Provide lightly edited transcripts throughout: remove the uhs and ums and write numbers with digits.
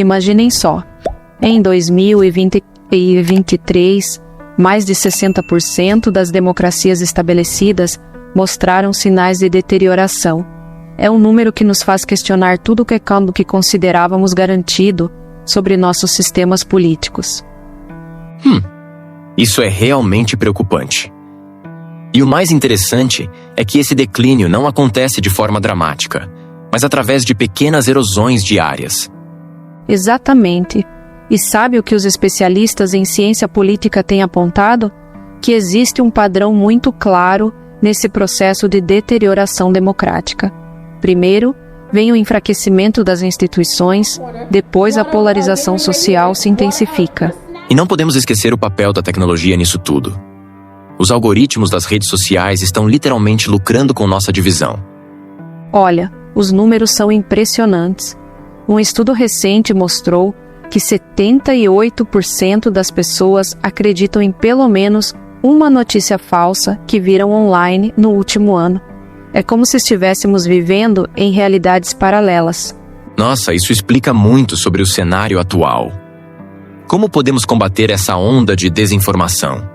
Imaginem só, em 2023, mais de 60% das democracias estabelecidas mostraram sinais de deterioração. É um número que nos faz questionar tudo o que considerávamos garantido sobre nossos sistemas políticos. Isso é realmente preocupante. E o mais interessante é que esse declínio não acontece de forma dramática, mas através de pequenas erosões diárias. Exatamente. E sabe o que os especialistas em ciência política têm apontado? Que existe um padrão muito claro nesse processo de deterioração democrática. Primeiro, vem o enfraquecimento das instituições, depois a polarização social se intensifica. E não podemos esquecer o papel da tecnologia nisso tudo. Os algoritmos das redes sociais estão literalmente lucrando com nossa divisão. Olha, os números são impressionantes. Um estudo recente mostrou que 78% das pessoas acreditam em pelo menos uma notícia falsa que viram online no último ano. É como se estivéssemos vivendo em realidades paralelas. Nossa, isso explica muito sobre o cenário atual. Como podemos combater essa onda de desinformação?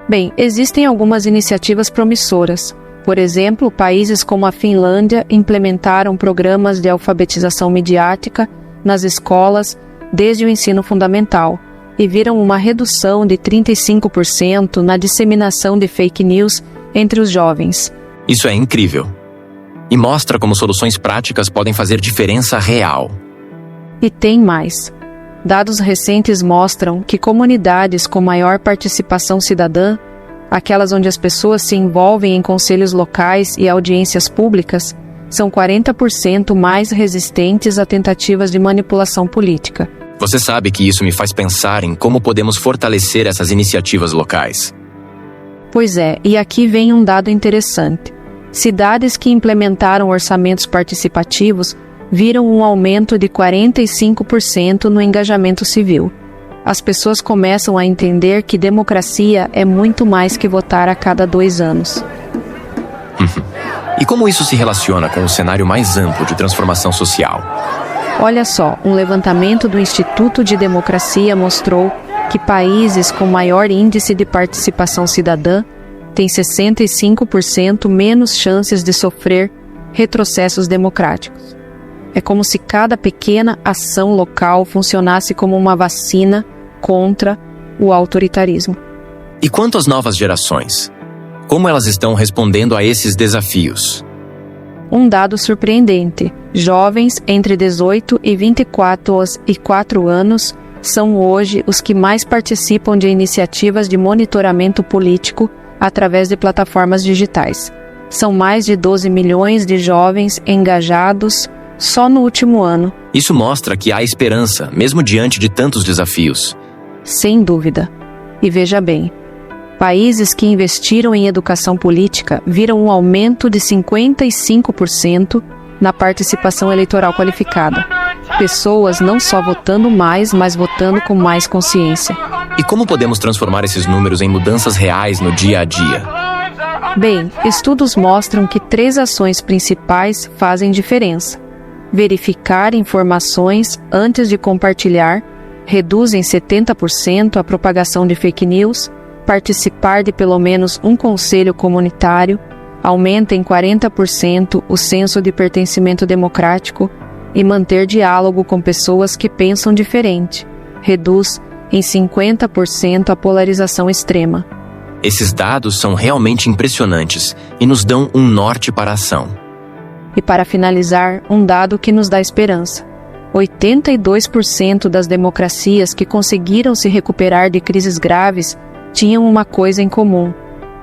Bem, existem algumas iniciativas promissoras. Por exemplo, países como a Finlândia implementaram programas de alfabetização midiática nas escolas desde o ensino fundamental e viram uma redução de 35% na disseminação de fake news entre os jovens. Isso é incrível. E mostra como soluções práticas podem fazer diferença real. E tem mais. Dados recentes mostram que comunidades com maior participação cidadã, aquelas onde as pessoas se envolvem em conselhos locais e audiências públicas, são 40% mais resistentes a tentativas de manipulação política. Você sabe que isso me faz pensar em como podemos fortalecer essas iniciativas locais. Pois é, e aqui vem um dado interessante. Cidades que implementaram orçamentos participativos viram um aumento de 45% no engajamento civil. As pessoas começam a entender que democracia é muito mais que votar a cada 2 anos. E como isso se relaciona com o cenário mais amplo de transformação social? Olha só, um levantamento do Instituto de Democracia mostrou que países com maior índice de participação cidadã têm 65% menos chances de sofrer retrocessos democráticos. É como se cada pequena ação local funcionasse como uma vacina contra o autoritarismo. E quanto às novas gerações? Como elas estão respondendo a esses desafios? Um dado surpreendente: jovens entre 18 e 24 anos são hoje os que mais participam de iniciativas de monitoramento político através de plataformas digitais. São mais de 12 milhões de jovens engajados só no último ano. Isso mostra que há esperança, mesmo diante de tantos desafios. Sem dúvida. E veja bem, países que investiram em educação política viram um aumento de 55% na participação eleitoral qualificada. Pessoas não só votando mais, mas votando com mais consciência. E como podemos transformar esses números em mudanças reais no dia a dia? Bem, estudos mostram que 3 ações principais fazem diferença. Verificar informações antes de compartilhar, reduz em 70% a propagação de fake news, participar de pelo menos um conselho comunitário, aumenta em 40% o senso de pertencimento democrático e manter diálogo com pessoas que pensam diferente, reduz em 50% a polarização extrema. Esses dados são realmente impressionantes e nos dão um norte para a ação. E para finalizar, um dado que nos dá esperança. 82% das democracias que conseguiram se recuperar de crises graves tinham uma coisa em comum: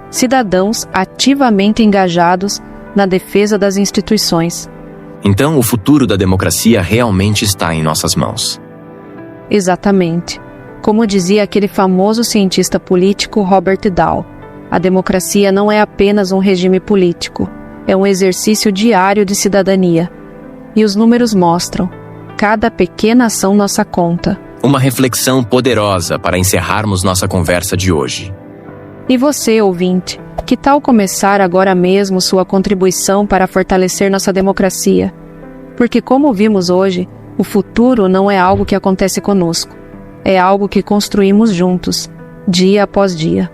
cidadãos ativamente engajados na defesa das instituições. Então, o futuro da democracia realmente está em nossas mãos. Exatamente. Como dizia aquele famoso cientista político Robert Dahl, a democracia não é apenas um regime político, é um exercício diário de cidadania. E os números mostram: cada pequena ação nossa conta. Uma reflexão poderosa para encerrarmos nossa conversa de hoje. E você, ouvinte, que tal começar agora mesmo sua contribuição para fortalecer nossa democracia? Porque, como vimos hoje, O futuro não é algo que acontece conosco. É algo que construímos juntos, dia após dia.